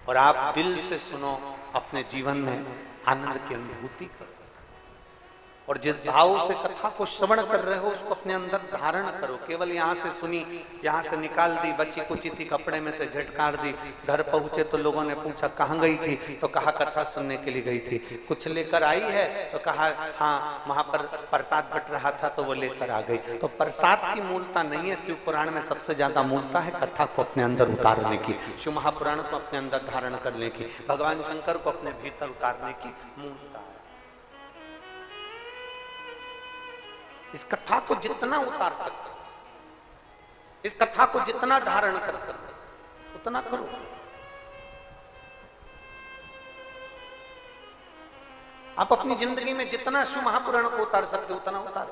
और आप दिल से सुनो, अपने जीवन में आनंद की अनुभूति करो। और जिस भाव से कथा को श्रवण कर रहे हो उसको अपने अंदर धारण करो। केवल यहाँ से सुनी, यहाँ से निकाल दी, बच्ची कुची थी कपड़े में से झटकार दी, घर पहुंचे तो लोगों ने पूछा कहाँ गई थी, तो कहा कथा सुनने के लिए गई थी। कुछ लेकर आई है तो कहा हाँ वहां पर प्रसाद बट रहा था तो वो लेकर आ गई। तो प्रसाद की मूलता नहीं है, शिव पुराण में सबसे ज्यादा मूलता है कथा को अपने अंदर उतारने की, शिव महापुराण को अपने अंदर धारण करने की, भगवान शंकर को अपने भीतर उतारने की मूलता है। इस कथा को जितना उतार सकते, इस कथा को जितना धारण कर सकते उतना करो। आप अपनी जिंदगी में जितना शिव महापुराण को उतार सकते उतना उतार।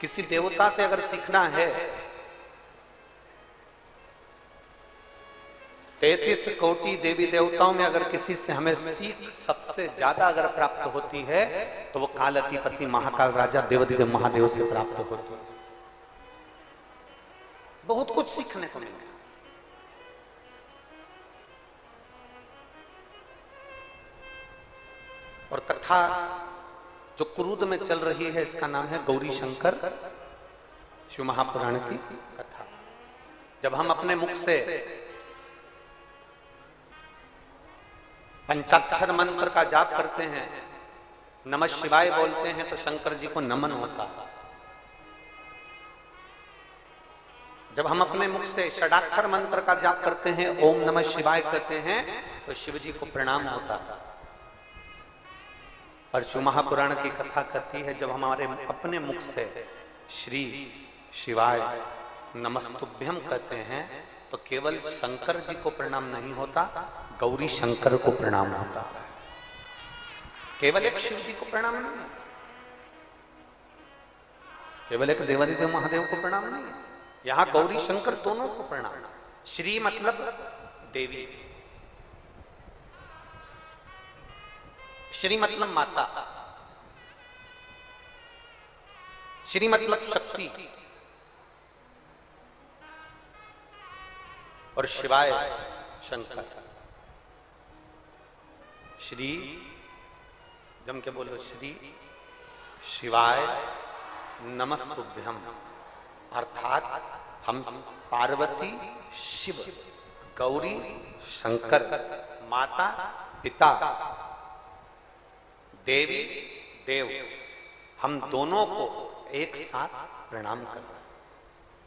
किसी देवता से अगर सीखना है, 33 कोटि देवी देवताओं में अगर किसी से हमें सीख सबसे ज्यादा अगर प्राप्त होती है तो वो कालाधिपति महाकाल राजा देवाधिदेव महादेव से प्राप्त होती है। बहुत कुछ सीखने को मिलता है। और कथा जो क्रूद में चल रही है इसका नाम है गौरी शंकर शिव महापुराण की कथा। जब हम अपने मुख से पंचाक्षर मंत्र का जाप करते हैं, नमः शिवाय बोलते हैं तो शंकर जी को नमन होता है। जब हम अपने मुख से षडाक्षर मंत्र का जाप करते हैं, ओम नमः शिवाय कहते हैं तो शिव जी को प्रणाम होता है। और शिव महापुराण की कथा कहती है जब हमारे अपने मुख से श्री शिवाय नमस्तुभ्यम कहते हैं तो केवल शंकर जी को प्रणाम नहीं होता, गौरी शंकर को प्रणाम होता है। केवल एक शिव जी को प्रणाम नहीं है, केवल एक देवाधिदेव महादेव को प्रणाम नहीं है, यहां गौरी शंकर दोनों को प्रणाम। श्री मतलब देवी, श्री मतलब माता, श्री मतलब शक्ति, और शिवाय शंकर। श्री जम के बोलो, श्री शिवाय नमस्तुभ्यम, अर्थात हम पार्वती शिव, गौरी शंकर, माता पिता, देवी देव, हम दोनों को एक साथ प्रणाम करना।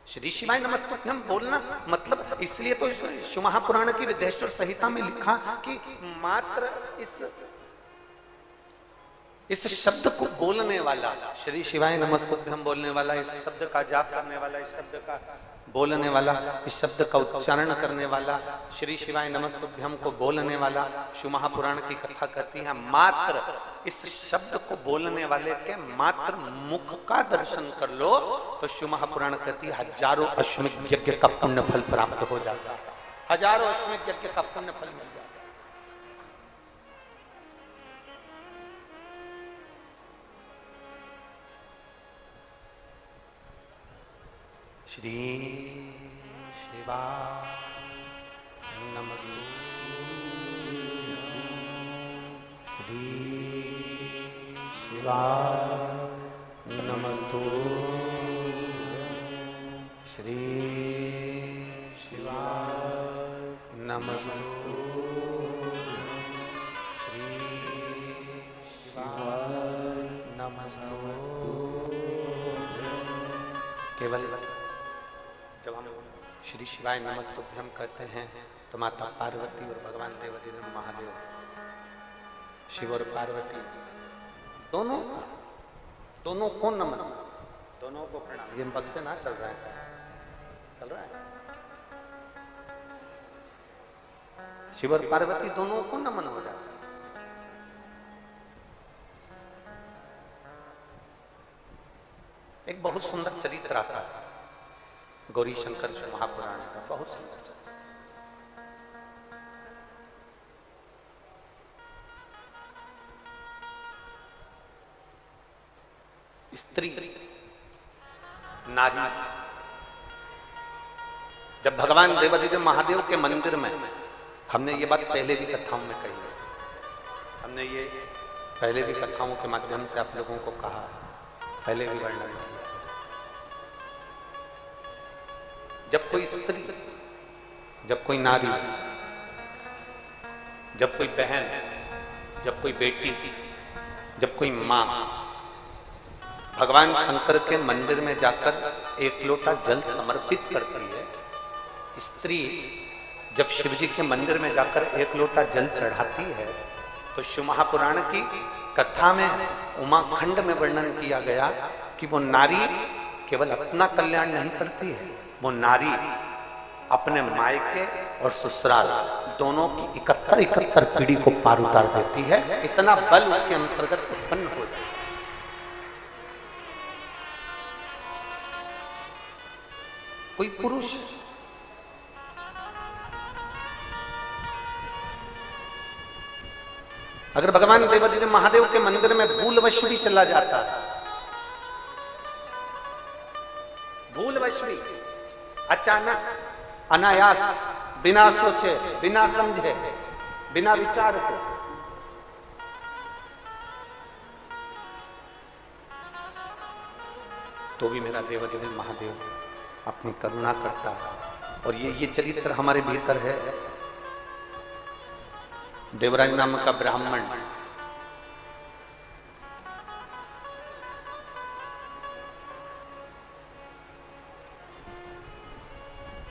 श्री शिवाय नमस्तुभ्यम बोलना मतलब, इसलिए तो शिव महापुराण की विदेश्वर संहिता में लिखा कि मात्र इस शब्द को बोलने वाला, श्री शिवाय नमस्तुभ्यम बोलने वाला, इस शब्द का जाप करने वाला, इस शब्द का बोलने वाला, इस शब्द का उच्चारण करने वाला, श्री शिवाय नमस्तुभ्यम को बोलने वाला, शिव महापुराण की कथा कहती है मात्र इस शब्द को बोलने वाले के मात्र मुख का दर्शन कर लो तो शिव महापुराण कहती है हजारों अश्वमेध यज्ञ का पुण्य फल प्राप्त हो जाता है, हजारों अश्वमेध यज्ञ का पुण्य फल मिल जाता है। श्री शिवाय नमस्तुभ्यं, श्री शिवाय नमस्तुभ्यं, श्री शिवाय नमस्तुभ्यं, श्री शिवाय नमस्तुभ्यं। केवल जब हम श्री शिवाय नमस्तुभ्यम कहते हैं तो माता पार्वती और भगवान देवाधिदेव महादेव, शिव और पार्वती दोनों को नमन, दोनों को प्रणाम। ये बक्से ना चल रहा है सर, चल रहा है। शिव और पार्वती दोनों को नमन हो जाता है। एक बहुत सुंदर चरित्र आता है गौरी शंकर महापुराण का, बहुत सुंदर चरित्र। स्त्री नारी जब भगवान देवादिदेव महादेव के मंदिर में, हमने ये बात पहले भी कथाओं में कही है, हमने ये पहले भी कथाओं के माध्यम से आप लोगों को कहा है, पहले भी वर्णन किया। जब कोई स्त्री, जब कोई नारी, जब कोई बहन, जब कोई बेटी, जब कोई मां भगवान शंकर के मंदिर में जाकर एक लोटा जल समर्पित करती है, स्त्री जब शिव जी के मंदिर में जाकर एक लोटा जल चढ़ाती है, तो शिव महापुराण की कथा में उमाखंड में वर्णन किया गया कि वो नारी केवल अपना कल्याण नहीं करती है, वो नारी अपने मायके और ससुराल दोनों की 71 पीढ़ी को पार उतार देती है। इतना बल उसके अंतर्गत उत्पन्न हो जाता है। कोई पुरुष अगर भगवान देवादिदेव महादेव के मंदिर में भूलवश भी चला जाता है, भूलवश भी, अचानक, अनायास, बिना सोचे, बिना समझे, बिना विचार के, तो भी मेरा देवादिदेव महादेव अपनी करुणा करता है। और ये चरित्र हमारे भीतर है। देवराज नाम का ब्राह्मण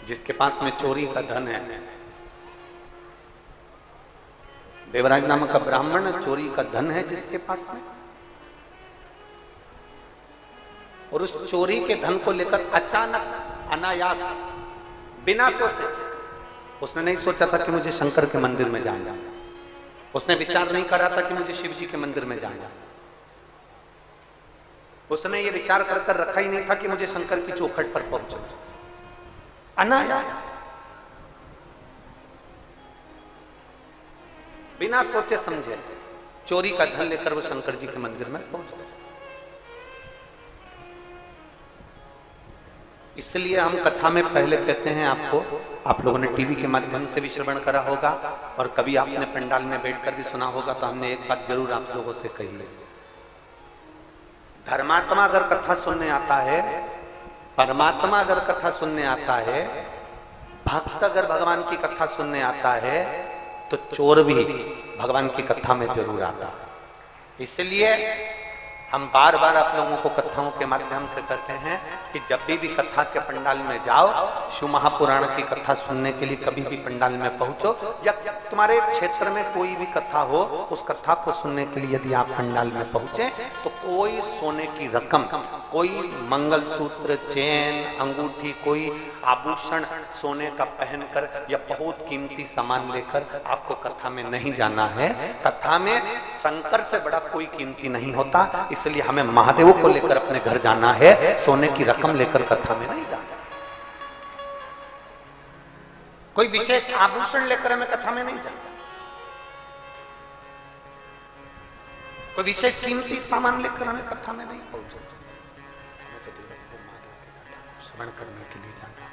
जिसके पास में चोरी का धन है, देवराज नाम का ब्राह्मण चोरी का धन है जिसके पास में, और उस चोरी के धन को लेकर अचानक, अनायास, बिना सोचे, उसने नहीं सोचा था कि मुझे शंकर के मंदिर में जाना, उसने विचार नहीं करा था कि मुझे शिव जी के मंदिर में जाना, उसने ये विचार कर कर रखा ही नहीं था कि मुझे शंकर की चौखट पर पहुंचना। अनायास, बिना सोचे समझे चोरी का धन लेकर वो शंकर जी के मंदिर में पहुंच गए। इसलिए हम कथा में पहले कहते हैं आपको, आप लोगों ने टीवी के माध्यम से भी श्रवण करा होगा और कभी आपने पंडाल में बैठकर भी सुना होगा, तो हमने एक बात जरूर आप लोगों से कही है। धर्मात्मा अगर कथा सुनने आता है, परमात्मा अगर कथा सुनने आता है, भक्त अगर भगवान की कथा सुनने आता है, तो चोर भी भगवान की कथा में जरूर आता है। इसलिए हम बार बार आप लोगों को कथाओं के माध्यम से कहते हैं कि जब भी कथा के पंडाल में जाओ, शिव महापुराण की कथा सुनने के लिए कभी भी पंडाल में पहुंचो, या तुम्हारे क्षेत्र में कोई भी कथा हो, उस कथा को सुनने के लिए यदि आप पंडाल में पहुंचे, तो कोई सोने की रकम, कोई मंगलसूत्र, चेन, अंगूठी, कोई आभूषण सोने का पहनकर या बहुत कीमती सामान लेकर आपको कथा में नहीं जाना है। कथा में शंकर से बड़ा कोई कीमती नहीं होता, इसलिए हमें महादेव को लेकर अपने घर जाना है, सोने की रकम लेकर कथा में नहीं जाना। कोई विशेष आभूषण लेकर हमें कथा में नहीं जाना, कोई विशेष कीमती सामान लेकर हमें कथा में नहीं पहुंचना। हमें तो देवादिदेव महादेव की कथा को श्रवण करने के लिए जाना,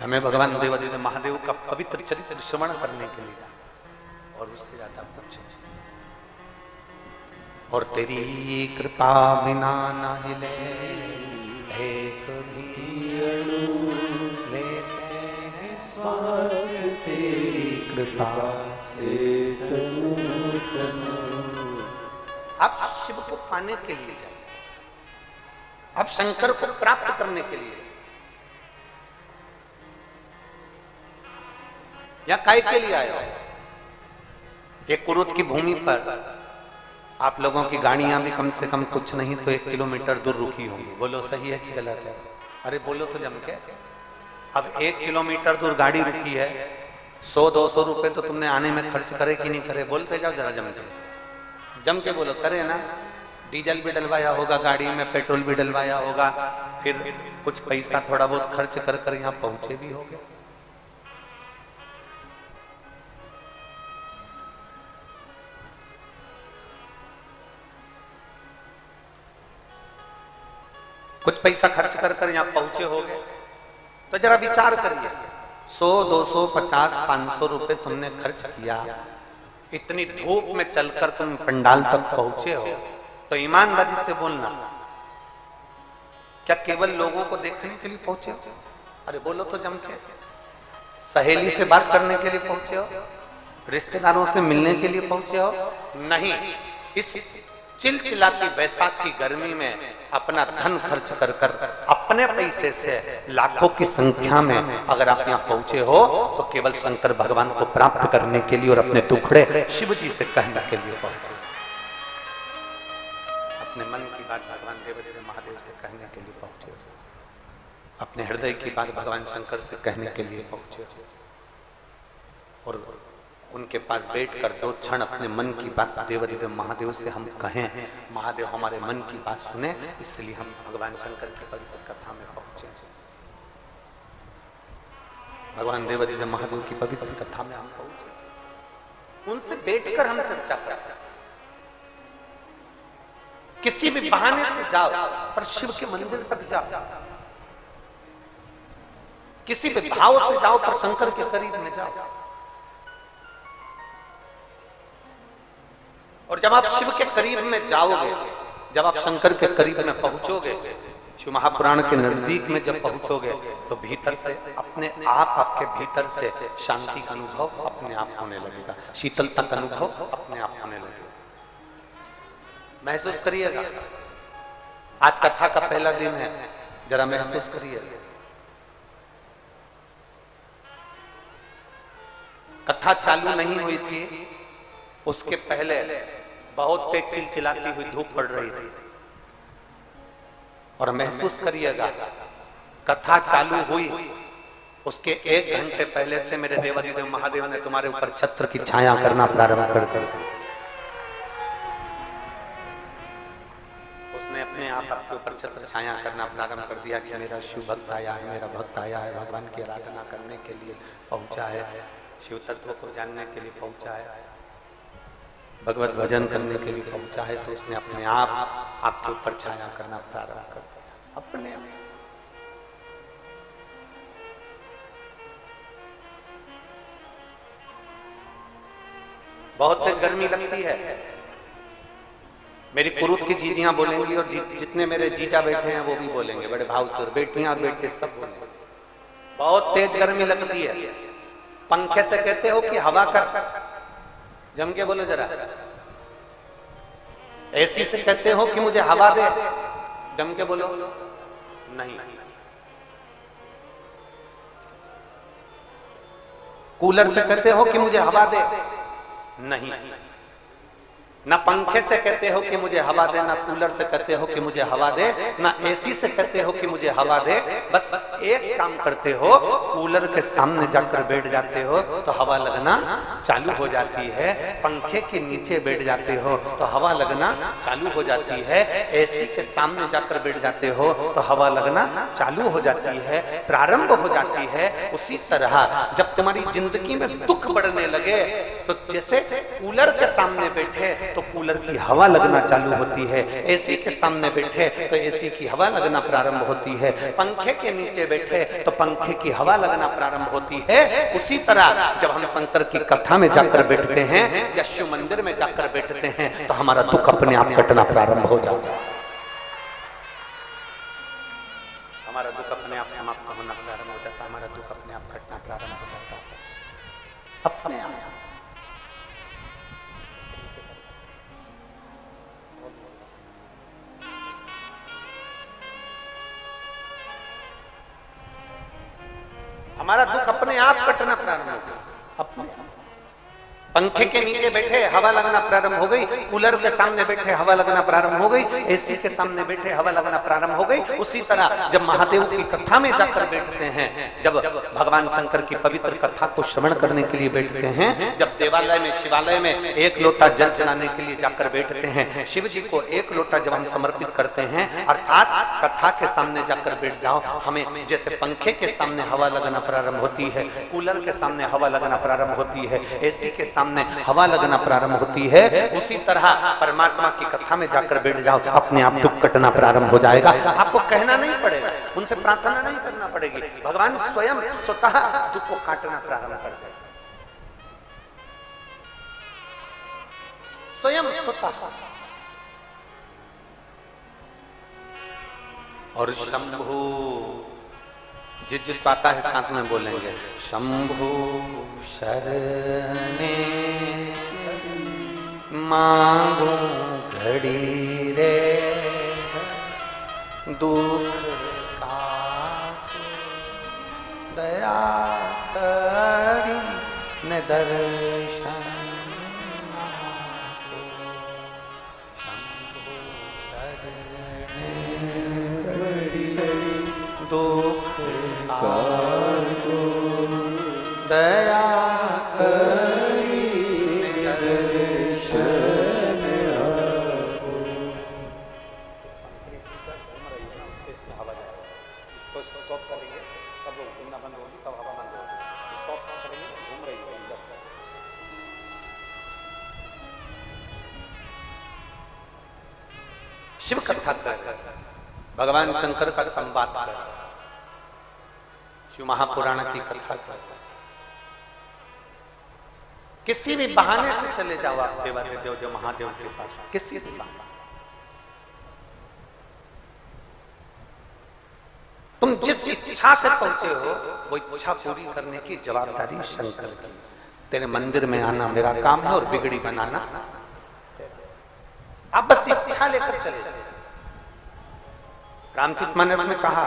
हमें भगवान देवादिदेव महादेव का पवित्र चरित्र श्रवण करने के लिए जाना, और उससे ज्यादा कुछ नहीं। और तेरी कृपा बिना ना हिले एक भी अणु, लेते हैं सांस तेरी कृपा से तनु तनु। आप शिव को पाने के लिए जाइए, आप शंकर को प्राप्त करने के लिए, या काय के लिए आए हो? ये कुरुत की भूमि पर आप लोगों की गाड़ियां भी कम से कम कुछ नहीं तो 1 किलोमीटर दूर रुकी होंगी। बोलो सही है कि गलत है? अरे बोलो तो जम के। अब 1 किलोमीटर दूर गाड़ी रुकी है, 100-200 रुपए तो तुमने आने में खर्च करे कि नहीं करे? बोलते जाओ जरा जम के बोलो। करे ना? डीजल भी डलवाया होगा गाड़ी में, पेट्रोल भी डलवाया होगा, फिर कुछ पैसा थोड़ा बहुत खर्च कर कर यहाँ पहुंचे भी होगे। कुछ पैसा खर्च कर कर यहाँ पहुंचे होगे, तो जरा विचार करिए, 100, 200, 50, 500 रुपए तुमने खर्च किया, इतनी धूप में चलकर तुम पंडाल तक पहुंचे हो, तो ईमानदारी से बोलना, क्या केवल लोगों को देखने के लिए पहुंचे हो? अरे बोलो तो जम के। सहेली से बात करने के लिए पहुंचे हो? रिश्तेदारों से मिलने के लिए पहुंचे हो? नहीं, इस चिलचिलाती बैसाख की गर्मी में अपना धन खर्च कर कर अपने पैसे से लाखों की संख्या में अगर आप यहाँ पहुंचे हो तो केवल शंकर भगवान को प्राप्त करने के लिए और अपने दुखड़े शिव जी से कहने के लिए पहुंचे। अपने मन की बात भगवान देवदेव महादेव से कहने के लिए पहुंचे, अपने हृदय की बात भगवान शंकर से कहने के लिए पहुंचे, और उनके पास बैठकर 2 क्षण अपने मन की बात देवदेव महादेव से हम कहें, महादेव हमारे मन की बात सुने, इसलिए हम भगवान शंकर की पवित्र कथा में पहुंचे। भगवान देवदेव महादेव की पवित्र कथा में हम पहुंचे, उनसे बैठकर हम चर्चा कर सकते। किसी भी बहाने से जाओ पर शिव के मंदिर तक जाओ, किसी भी भाव से जाओ पर शंकर के करीब में जाओ। और जब आप शिव के करीब में जाओगे, जब आप शंकर के करीब में पहुंचोगे, शिव महापुराण के नजदीक में जब पहुंचोगे तो भीतर से अपने आप, आपके भीतर से शांति का अनुभव अपने आप होने लगेगा, शीतलता का अनुभव अपने आप होने लगेगा। महसूस करिएगा, आज कथा का पहला दिन है, जरा महसूस करिए। कथा चालू नहीं हुई थी, उसके पहले बहुत तेज चिलचिलाती हुई धूप पड़ रही थी, और महसूस करिएगा कथा चालू हुई उसके 1 घंटे पहले से मेरे देवादिदेव महादेव ने तुम्हारे ऊपर छत्र की छाया करना प्रारंभ कर दी। उसने अपने आप आपके ऊपर छत्र छाया करना प्रारंभ कर दिया कि मेरा शिव भक्त आया है, मेरा भक्त आया है, भगवान की आराधना करने के लिए पहुंचा है, शिव तत्व को जानने के लिए पहुंचा है, भगवत भजन करने के लिए पहुंचा है। तो उसने अपने आप आपके ऊपर छाया करना प्रारंभ कर दिया अपने आप। बहुत तेज गर्मी लगती है, मेरी कुरुत की जीजियां बोलेंगी और जितने मेरे जीजा बैठे हैं वो भी बोलेंगे, बड़े भाव से, और बेटियां और बेटे सब बोलेंगे। बहुत तेज गर्मी लगती है, पंखे से कहते हो कि हवा कर, जम के बोलो जरा। एसी से कहते हो कि मुझे हवा दे, जम के बोलो। नहीं। कूलर से कहते हो कि मुझे हवा दे, नहीं। ना पंखे से कहते हो कि मुझे हवा दे, ना कूलर से कहते हो कि मुझे हवा दे, ना एसी से कहते हो कि मुझे हवा दे। बस एक काम करते हो, कूलर के सामने जाकर बैठ जाते हो तो हवा लगना चालू हो जाती है, पंखे के नीचे बैठ जाते हो तो हवा लगना चालू हो जाती है, एसी के सामने जाकर बैठ जाते हो तो हवा लगना चालू हो जाती है, प्रारंभ हो जाती है। उसी तरह जब तुम्हारी जिंदगी में दुख बढ़ने लगे तो जैसे कूलर के सामने बैठे तो कूलर की हवा लगना चालू होती है, एसी के सामने बैठे तो एसी की हवा लगना प्रारंभ होती है, पंखे के नीचे बैठे तो पंखे की हवा लगना प्रारंभ होती है। उसी तरह जब हम शंकर की कथा में जाकर बैठते हैं या शिव मंदिर में जाकर बैठते हैं तो हमारा दुख अपने आप कटना प्रारंभ हो जाता है, हमारा दुख अपने आप समाप्त होना प्रारंभ हो जाता है, हमारा दुख अपने आप घटना प्रारंभ हो जाता है अपने आप। हमारा दुख अपने आप कटना प्रारंभ हो गया, अपने पंखे के नीचे बैठे हवा लगना प्रारंभ हो गई, कूलर के सामने बैठे हवा लगना प्रारंभ हो गई, एसी के सामने बैठे हवा लगना प्रारंभ हो गई। उसी तरह जब महादेव की कथा में जाकर बैठते हैं, जब भगवान शंकर की पवित्र कथा को श्रवण करने के लिए बैठते हैं, जब देवालय में शिवालय में 1 लोटा जल चढ़ाने के लिए जाकर बैठते हैं, शिव जी को 1 लोटा जब हम समर्पित करते हैं, अर्थात कथा के सामने जाकर बैठ जाओ, हमें जैसे पंखे के सामने हवा लगना प्रारंभ होती है, कूलर के सामने हवा लगना प्रारंभ होती है, एसी के सामने सामने हवा लगना प्रारंभ होती है, उसी तरह परमात्मा की कथा में जाकर बैठ जाओ, अपने आप दुख कटना प्रारंभ हो जाएगा। आपको कहना नहीं पड़ेगा, उनसे प्रार्थना नहीं करना पड़ेगी, भगवान स्वयं स्वतः दुख को काटना प्रारंभ कर देगा, स्वयं स्वतः। और शंभु जिस पाता है साथ में बोलेंगे, शंभु शरणे मांगू घड़ी रे दुख काट दया करी न दर्शन दुख काटो दया करी दर्शन आपो। इसको स्टॉप करेंगे तब घूमना बंद होगी, तब हवा बंद होगी। स्टॉप करेंगे, घूम रही है अंदर। शिव कथा कर भगवान शंकर का संवाद कर, शिव महापुराण की कथा कर, किसी भी बहाने से चले जाओ आप देवादिदेव महादेव के पास, किसी भी बहाने। तुम जिस इच्छा से पहुंचे हो वो इच्छा पूरी करने की जवाबदारी शंकर की। तेरे मंदिर में आना मेरा काम है और बिगड़ी बनाना, आप बस इच्छा लेकर चले जाओ। रामचरितमानस में कहा,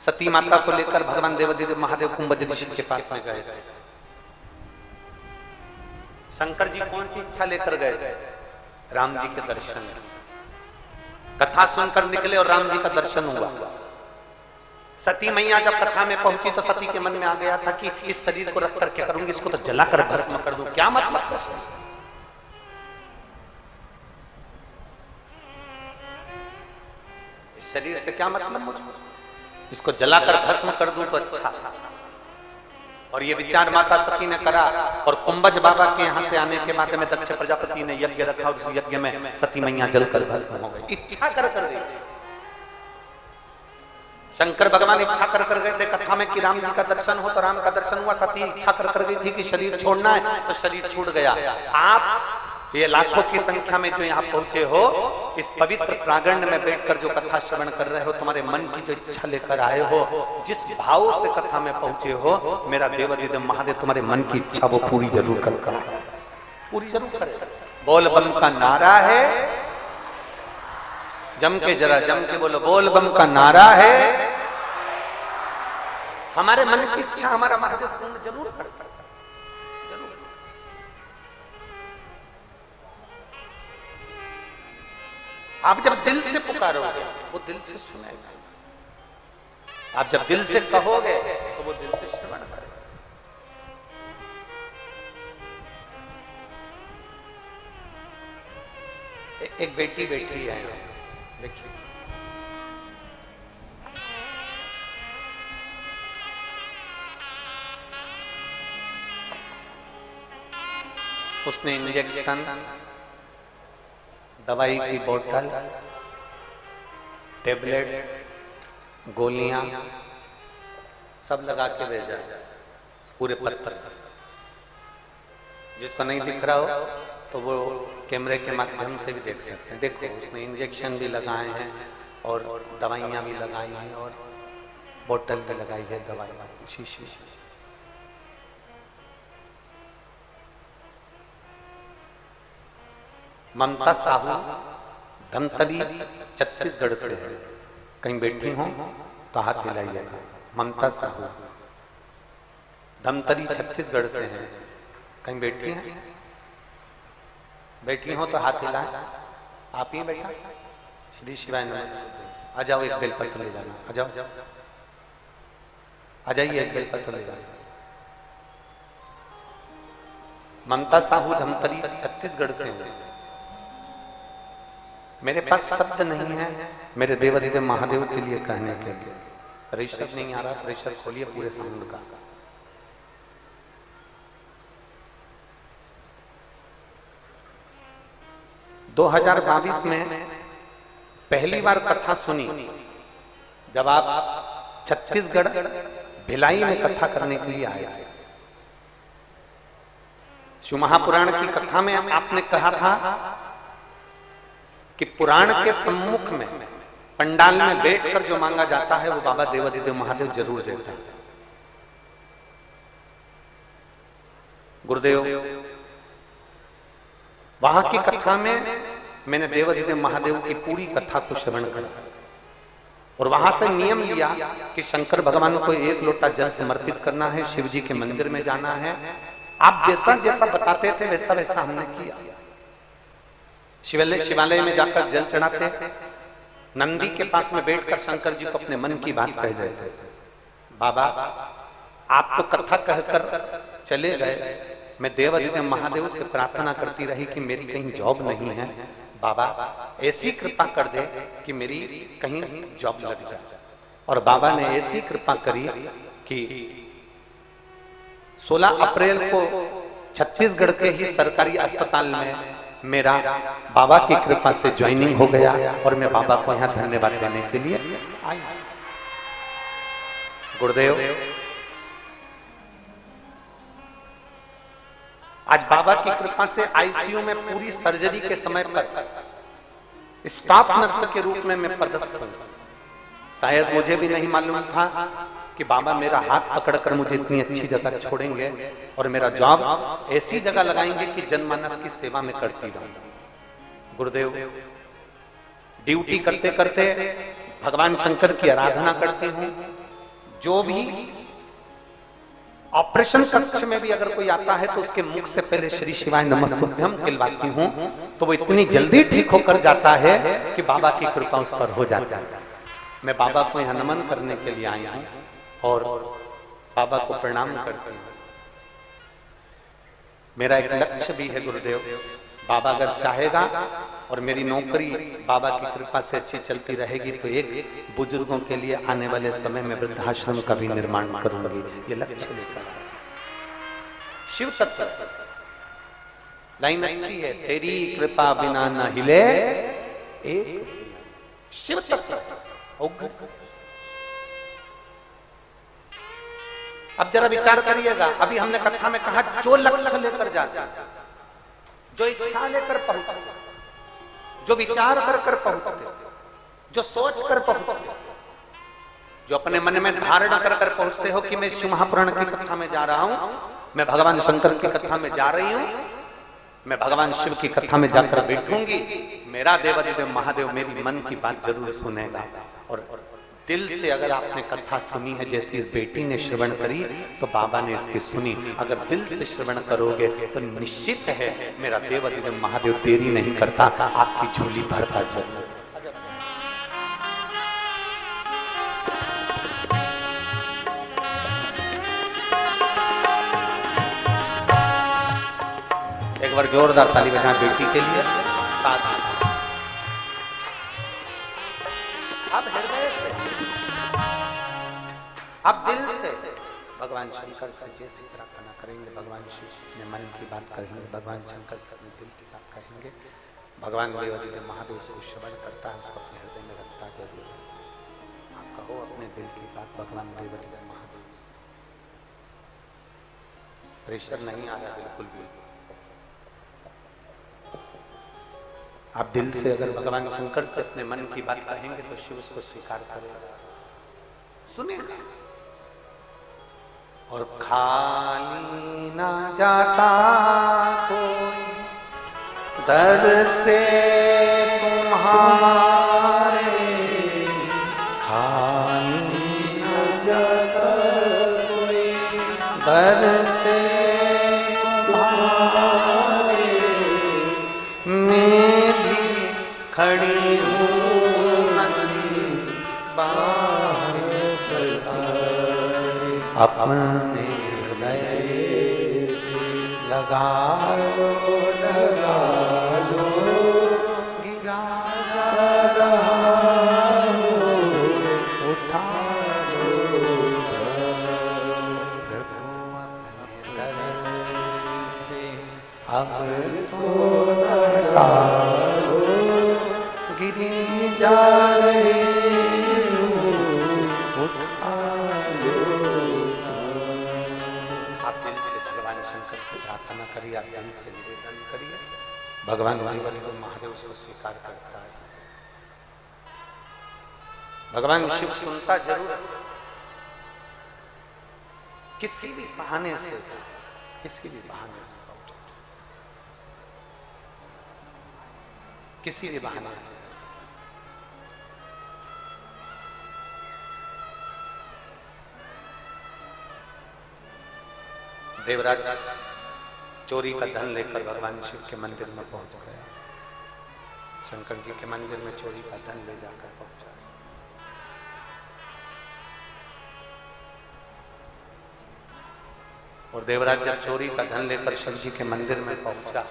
सती माता को लेकर भगवान देवादिदेव महादेव कुंभज ऋषि के पास में गए थे। शंकर जी कौन सी इच्छा लेकर गए थे? राम जी के दर्शन। कथा सुनकर निकले और राम जी का दर्शन हुआ। सती मैया जब कथा में पहुंची तो सती के मन में आ गया था कि इस शरीर को रख कर क्या करूंगी, इसको तो जलाकर भस्म कर दूं, क्या मतलब? इस शरीर से क्या मतलब मुझको, इसको जलाकर भस्म कर दूं तो अच्छा। और ये विचार माता सती ने करा और कुंभज बाबा के यहाँ से आने के बाद में दक्ष प्रजापति ने यज्ञ रखा और उस यज्ञ में सती मैया जलकर भस्म हो गई। इच्छा कर गई। शंकर भगवान इच्छा कर गए थे कथा में कि राम जी का दर्शन हो, तो राम का दर्शन हुआ। सती इच्छा कर गई थी कि शरीर छोड़ना है, तो शरीर छूट गया। आप ये लाखों की संख्या में जो यहाँ पहुंचे हो, इस पवित्र प्रांगण में बैठकर जो कथा श्रवण कर रहे हो, तुम्हारे मन की जो इच्छा लेकर आए हो, जिस भाव से कथा में पहुंचे हो, मेरा देवादिदेव महादेव तुम्हारे मन की इच्छा वो पूरी जरूर करता है, पूरी जरूर करेगा। बोल बम का नारा है, जम के जरा जम के बोलो, बोल बम का नारा है। हमारे मन की इच्छा हमारा महादेव पूर्ण जरूर करता है, जरूर। आप जब दिल से पुकारोगे वो दिल से सुनेगा, आप जब दिल से कहोगे तो वो दिल से श्रवण करेगा। एक बेटी बैठी है, देखिए, उसने इंजेक्शन, दवाई की बोतल, टेबलेट, गोलियां सब लगा के भेजा पूरे पत्थर पर। जिसको नहीं दिख रहा हो तो वो कैमरे के माध्यम से भी देख सकते हैं। देखो, उसने इंजेक्शन भी लगाए हैं और दवाइयां भी लगाई हैं और बोतल भी लगाई है दवाई शीशी। ममता साहू धमतरी छत्तीसगढ़ से है, कहीं बैठी हो तो हाथ हिलाइएगा। ममता साहू धमतरी छत्तीसगढ़ से है, कहीं बैठी हैं? बैठी हो तो हाथ हिलाए। आप ही बैठा? श्री शिवाय नमस्ते। आ जाओ, एक बेलपत्र ले जाना। आ जाओ, आ जाइए, एक बेलपत्र ले जाना। ममता साहू धमतरी छत्तीसगढ़ से है। मेरे पास शब्द नहीं है मेरे देवादिदेव महादेव के लिए कहने के लिए। प्रेशर नहीं आ रहा, प्रेशर खोलिए पूरे साउंड का। 2022 में पहली बार कथा सुनी जब आप छत्तीसगढ़ भिलाई में कथा करने के लिए आए थे। शिव महापुराण की कथा में आपने कहा था कि पुराण के सम्मुख में पंडाल में बैठकर जो मांगा जाता है वो बाबा देवाधिदेव महादेव जरूर देता है। गुरुदेव वहां की कथा में मैंने देवाधिदेव महादेव की पूरी कथा को श्रवण करा और वहां से नियम लिया कि शंकर भगवान को एक लोटा जल समर्पित करना है, शिव जी के मंदिर में जाना है। आप जैसा जैसा बताते थे वैसा वैसा हमने किया। शिवालय में जाकर जल चढ़ाते, नंदी के पास में बैठकर शंकर जी को अपने मन की बात कह देते। बाबा आप तो कथा कहकर चले गए, मैं देवाधिदेव महादेव से प्रार्थना करती रही कि मेरी कहीं जॉब नहीं है, बाबा ऐसी कृपा कर दे कि मेरी कहीं जॉब लग जाए। और बाबा ने ऐसी कृपा करी कि 16 अप्रैल को छत्तीसगढ़ के ही सरकारी अस्पताल में मेरा बाबा की कृपा से ज्वाइनिंग हो गया और मैं बाबा को यहाँ धन्यवाद देने के लिए आई। गुरुदेव आज बाबा की कृपा से आईसीयू में पूरी सर्जरी के समय पर स्टाफ नर्स के रूप में मैं पदस्थ हूं। शायद मुझे भी नहीं मालूम था कि बाबा मेरा हाथ पकड़कर मुझे इतनी अच्छी जगह छोड़ेंगे और मेरा जॉब ऐसी जगह लगाएंगे कि जनमानस की सेवा में करती रहूं। गुरुदेव ड्यूटी करते करते भगवान शंकर की आराधना करती हूं। जो भी ऑपरेशन कक्ष में भी अगर कोई आता है तो उसके मुख से पहले श्री शिवाय नमस्तुभ्यम कहलवाती हूं तो वो इतनी जल्दी ठीक होकर जाता है कि बाबा की कृपा उस पर हो जाती है। मैं बाबा को यहाँ नमन करने के लिए आई हूं और बाबा को प्रणाम करती हूँ। मेरा एक लक्ष्य भी है गुरुदेव, बाबा अगर चाहेगा और मेरी नौकरी बाबा की कृपा से अच्छी चलती रहेगी तो एक बुजुर्गों के लिए आने वाले समय में वृद्धाश्रम का भी निर्माण करूंगी। ये लक्ष्य लेकर शिव तत्व लाइन अच्छी है, तेरी कृपा बिना न हिले एक शिव तत्व। अब जरा विचार करिएगा, अभी हमने कथा में कहा जो लक्ष्य लेकर जाता, जो इच्छा लेकर पहुंचते, जो विचार कर पहुंचते, जो सोच कर पहुंचते, जो अपने मन में धारणा कर पहुंचते हो कि मैं शिव महापुराण की कथा में जा रहा हूं, मैं भगवान शंकर की कथा में जा रही हूं, मैं भगवान शिव की कथा में जाकर बैठूंगी, मेरा देवाधिदेव महादेव मेरी मन की बात जरूर सुनेगा। और दिल से अगर आपने कथा सुनी है जैसी इस बेटी ने श्रवण करी तो बाबा ने इसकी सुनी। अगर दिल से श्रवण करोगे तो निश्चित है मेरा देवाधिदेव महादेव देरी नहीं करता, आपकी झोली भरता जरूर। एक बार जोरदार ताली बजाएं बेटी के लिए। साथ अब हृदय से, अब दिल से भगवान शंकर से जैसी प्रार्थना करेंगे, भगवान शिव से अपने मन की बात करेंगे, भगवान शंकर से अपने दिल की बात कहेंगे। भगवान देवाधिदेव महादेव उसको श्रवण करता है, उसको अपने हृदय में रखता जरूर। आप कहो अपने दिल की बात भगवान देवाधिदेव महादेव से। प्रेशर नहीं आया बिल्कुल भी। आप दिल से अगर भगवान शंकर से अपने मन की बात कहेंगे तो शिव उसको स्वीकार करेगा, सुनेगा। और खाली ना जाता कोई दर से तुम्हारे, खाली ना जाता कोई दर से तुम्हारे, मैं भी खड़ी हूँ नदी बाहर अपने हृदय से लगा लो गिरा जा रहा उठा लो प्रभु अपने दर से अब तो लगा लो। से निवेदन करिए। भगवान देवदेव महादेव उसको स्वीकार करता है। भगवान शिव सुनता जरूर है, किसी भी बहाने से, किसी भी बहाने से, किसी भी बहाने से। देवराज चोरी का धन लेकर भगवान शिव के मंदिर में पहुंच गया। शंकर जी के मंदिर में चोरी का धन ले जाकर पहुंचा। और देवराज जब चोरी का धन लेकर शिव जी के मंदिर में पहुंचा,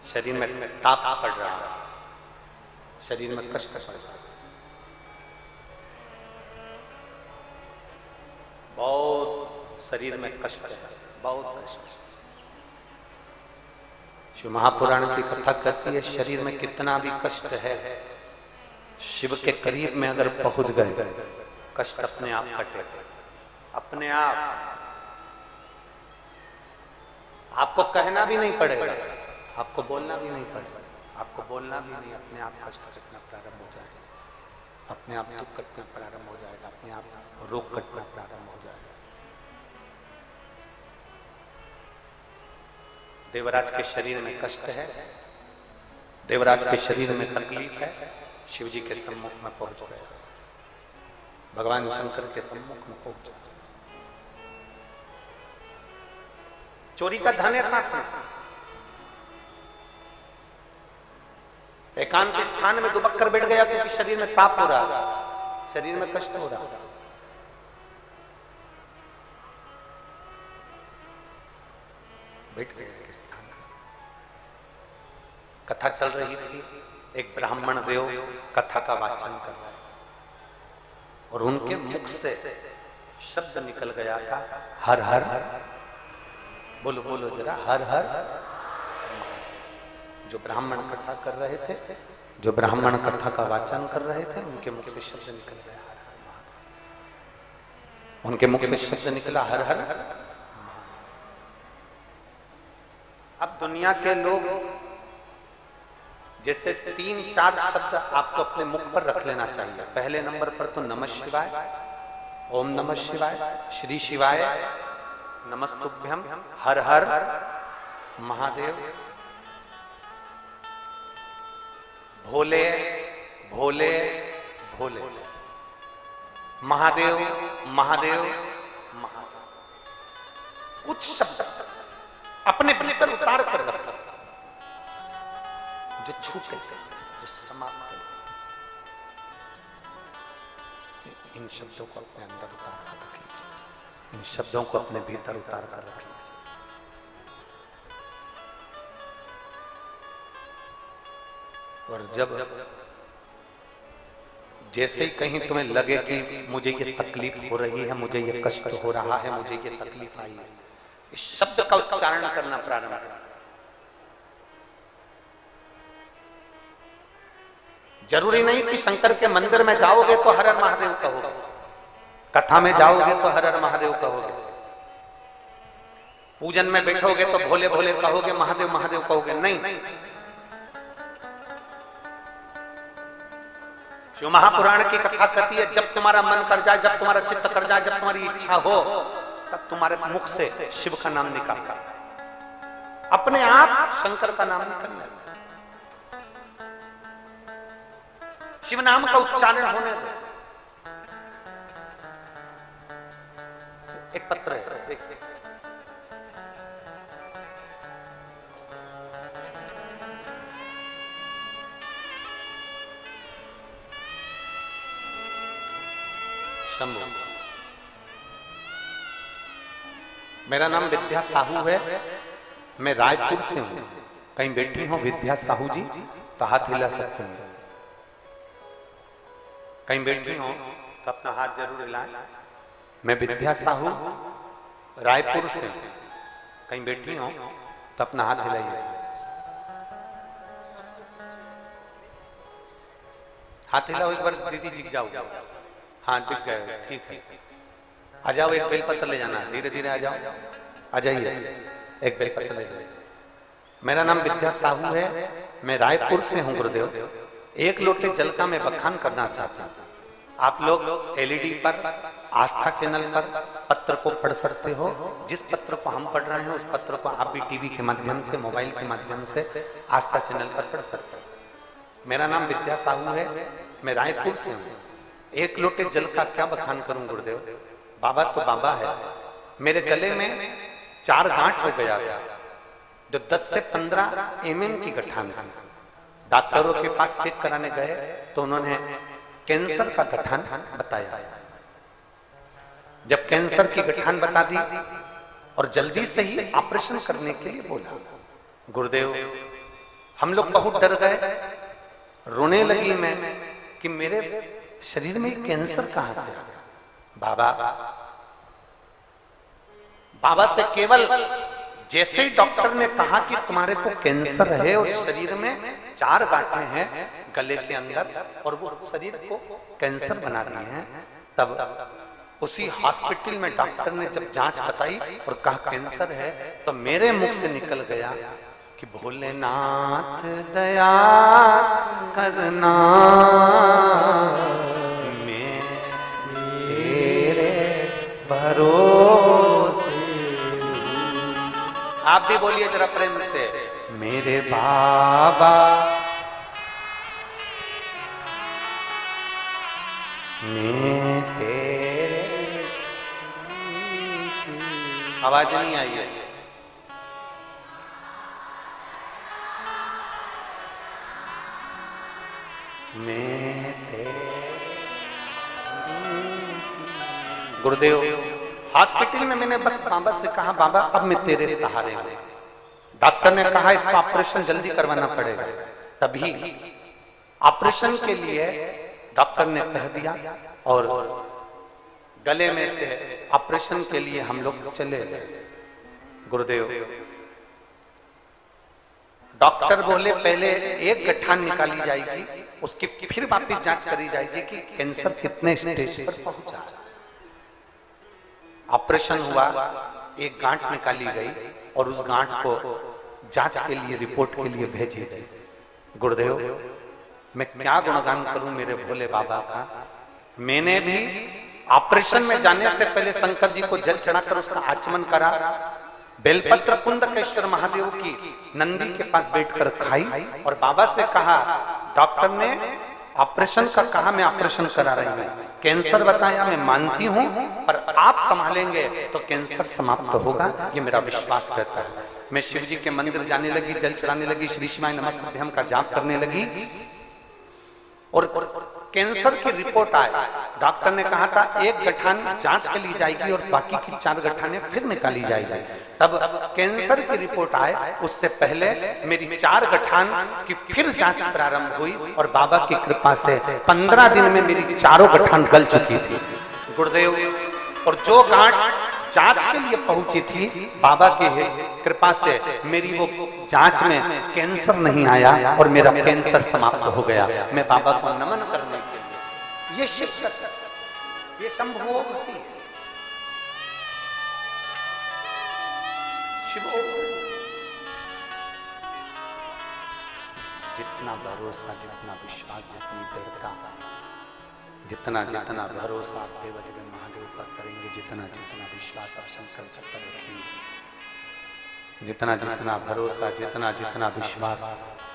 शरीर में ताप पड़ रहा था, शरीर में कष्ट पड़ रहा था, बहुत शरीर में कष्ट है, बहुत कष्ट। शिव महापुराण की कथा कहती है, शरीर में कितना भी कष्ट है, शिव के करीब में अगर पहुंच गए, कष्ट अपने आप कटे, अपने आप। आपको कहना भी नहीं पड़ेगा, आपको बोलना भी नहीं पड़ेगा, आपको बोलना भी नहीं, अपने आप कष्ट कटना प्रारंभ हो जाएगा, अपने आप दुख कटना प्रारंभ हो जाएगा, अपने आप रोग कटना प्रारंभ हो जाएगा। देवराज के शरीर में कष्ट है, देवराज के शरीर में तकलीफ है, शिव जी के सम्मुख में पहुंच गए, भगवान शंकर के सम्मुख में पहुंच गए। चोरी का धन है साथ में, एकांत स्थान में दुबक कर बैठ गया क्योंकि शरीर में ताप हो रहा, शरीर में कष्ट हो रहा। बैठ गया एक स्थान। कथा चल रही थी, एक ब्राह्मण देव कथा का वाचन कर रहा है और उनके मुख से शब्द निकल गया था, हर हर। बोलो बोलो जरा, हर हर। जो ब्राह्मण कथा कर रहे थे, जो ब्राह्मण कथा का वाचन कर रहे थे, उनके मुख से शब्द निकल गया हर हर महादेव। उनके मुख से शब्द निकला हर हर। अब दुनिया के लोग जैसे 3-4 शब्द आपको अपने मुख पर रख लेना चाहिए। पहले नंबर पर तो नमः शिवाय, ओम नमः शिवाय, श्री शिवाय, नमस्तुभ्यम, हर हर महादेव, भोले भोले भोले, महादेव महादेव महादेव। कुछ शब्द अपने भीतर उतार कर रखो, जो छूटे, जो समाप्त। इन शब्दों को अपने अंदर उतार कर रख लीजिए, इन शब्दों को अपने भीतर उतार कर रख लीजिए। और जब जैसे ही कहीं तुम्हें लगे कि मुझे ये तकलीफ हो रही है, मुझे ये कष्ट हो रहा है, मुझे ये तकलीफ आई है, इस शब्द का उच्चारण करना प्रारंभ करें। जरूरी नहीं कि शंकर के मंदिर में जाओगे तो हर हर महादेव कहोगे, कथा में जाओगे तो हर हर महादेव कहोगे, पूजन में बैठोगे तो भोले भोले कहोगे, महादेव महादेव कहोगे। नहीं, शिव महापुराण की कथा कहती है, जब तुम्हारा मन कर जाए, जब तुम्हारा चित्त कर जाए, जब तुम्हारी इच्छा हो, तब तुम्हारे मुख से शिव का नाम निकलता, अपने आप शंकर का नाम निकलने लगता। शिव नाम का उच्चारण होने दो। एक पत्र है, देखिए, शंभु। मेरा नाम विद्या साहू है, मैं रायपुर से हूं। कहीं बैठी हूं विद्या साहू जी तो हाथ हिला सकते हैं। कहीं बैठी हूं तो अपना हाथ जरूर हिलाएं। मैं विद्या साहू रायपुर से, कहीं बैठी हूं तो अपना हाथ हिलाइए। हाथ हिलाओ एक बार, दीदी दिख जाओ। हाँ दिख गए, ठीक है। आ जाओ, एक बेलपत्र ले जाना, धीरे धीरे आ जाओ, आ जाइए, एक बेलपत्र ले जाइए। मेरा नाम विद्या साहू है, मैं रायपुर से हूं गुरुदेव। एक लोटे जल का मैं बखान करना चाहता हूं। आप लोग एलईडी पर, आस्था चैनल पर पत्र को पढ़ सकते हो। जिस पत्र को हम पढ़ रहे हैं उस पत्र को आप भी टीवी के माध्यम से, मोबाइल के माध्यम से आस्था चैनल पर पढ़ सकते हो। मेरा नाम विद्या साहू है, मैं रायपुर से हूं। एक लोटे जल का क्या बखान करूं गुरुदेव। बाबा तो बाबा है। मेरे गले में 4 गांठ हो गया था, जो 10 से 15 mm की गठान थी। डॉक्टरों के पास चेक कराने गए तो उन्होंने कैंसर का गठान बताया। जब कैंसर की गठान बता दी और जल्दी से ही ऑपरेशन करने के लिए बोला, गुरुदेव हम लोग बहुत डर गए। रोने लगी मैं कि मेरे शरीर में कैंसर कहां से आ गया। बाबा से केवल जैसे ही डॉक्टर ने कहा कि तुम्हारे को कैंसर है और शरीर में 4 गांठें हैं गले के अंदर और वो शरीर को कैंसर बना रही हैं, तब उसी हॉस्पिटल में डॉक्टर ने जब जांच बताई और कहा कैंसर है, तो मेरे मुख से निकल गया कि भोलेनाथ दया करना, मैं तेरे भरोसे। आप भी बोलिए जरा प्रेम से, मेरे बाबा मैं तेरे। आवाज नहीं आई है। मैं गुरुदेव हॉस्पिटल में मैंने बस बाबा से कहा, बाबा अब मैं तेरे सहारे हूं। डॉक्टर ने कहा इसका ऑपरेशन जल्दी करवाना पड़ेगा। तभी ऑपरेशन के लिए डॉक्टर ने कह दिया और गले में से ऑपरेशन के लिए हम लोग चले गए। गुरुदेव डॉक्टर बोले पहले एक गठान निकाली जाएगी, उसकी फिर वापस जांच करी जाएगी कि कैंसर कितने स्टेज पर पहुंचा। ऑपरेशन हुआ, एक गांठ निकाली गई और उस गांठ को जांच के लिए, रिपोर्ट के लिए भेजी गई। गुरुदेव मैं क्या गुणगान करूं मेरे भोले बाबा का। मैंने भी ऑपरेशन में जाने से पहले शंकर जी को जल चढ़ाकर उसका आचमन करा। बेलपत्र कुंदकेश्वर महादेव की नंदी के पास बैठकर खाई और बाबा से कहा, डॉक्टर ने ऑपरेशन का कहा, मैं ऑपरेशन करा रही हूं। कैंसर बताया, मैं मानती हूं, पर आप संभालेंगे तो कैंसर समाप्त होगा, ये मेरा विश्वास कहता है। मैं शिव जी के मंदिर जाने लगी, जल चढ़ाने लगी, श्री शिवाय नमस्तुभ्यम का जाप करने लगी और कैंसर की रिपोर्ट आए। डॉक्टर ने कहा था एक गठान जांच के लिए जाएगी और बाकी की 4 गठानें फिर निकाली जाएगी। तब कैंसर की रिपोर्ट आए उससे पहले मेरी 4 गठान की फिर जांच प्रारंभ हुई और बाबा की कृपा से 15 दिन में मेरी 4 गठान गल चुकी थी गुरुदेव। और जो गांठ जांच के लिए पहुंची थी, बाबा की कृपा से मेरी वो जांच में कैंसर नहीं आया और मेरा कैंसर समाप्त हो गया। मैं बाबा को नमन करने के लिए, ये शिव, ये संभव होती है। शिव जितना भरोसा, जितना विश्वास, जितनी दृढ़ता, जितना जितना भरोसा आप देवदेव महादेव पर करेंगे, जितना जितना विश्वास आप शंकर जी पर रखेंगे, जितना जितना भरोसा, जितना जितना विश्वास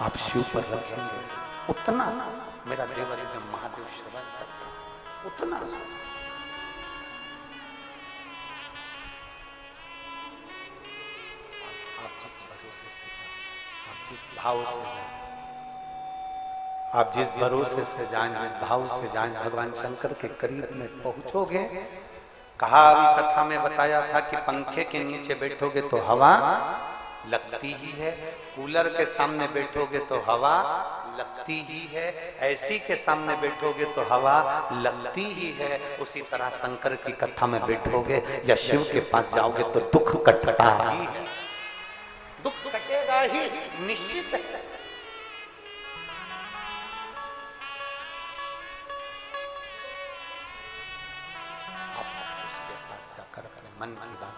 आप शिव पर रखेंगे, उतना मेरा देवदेव महादेव श्रवण करता, उतना आप जिस भरोसे से, आप जिस भाव से जाएं, आप जिस भरोसे से जाएं, जिस भाव से जाएं, भगवान शंकर के करीब में पहुंचोगे। कहा अभी कथा में बताया था कि पंखे के नीचे बैठोगे तो हवा लगती ही है, कूलर के सामने बैठोगे तो हवा लगती ही है, ऐसी के सामने बैठोगे तो हवा लगती ही है। उसी तरह शंकर की कथा में बैठोगे या शिव के पास जाओगे तो दुख कटता ही है, दुख कटेगा ही, निश्चित है। आप उसके पास जाकर अपने मन की बात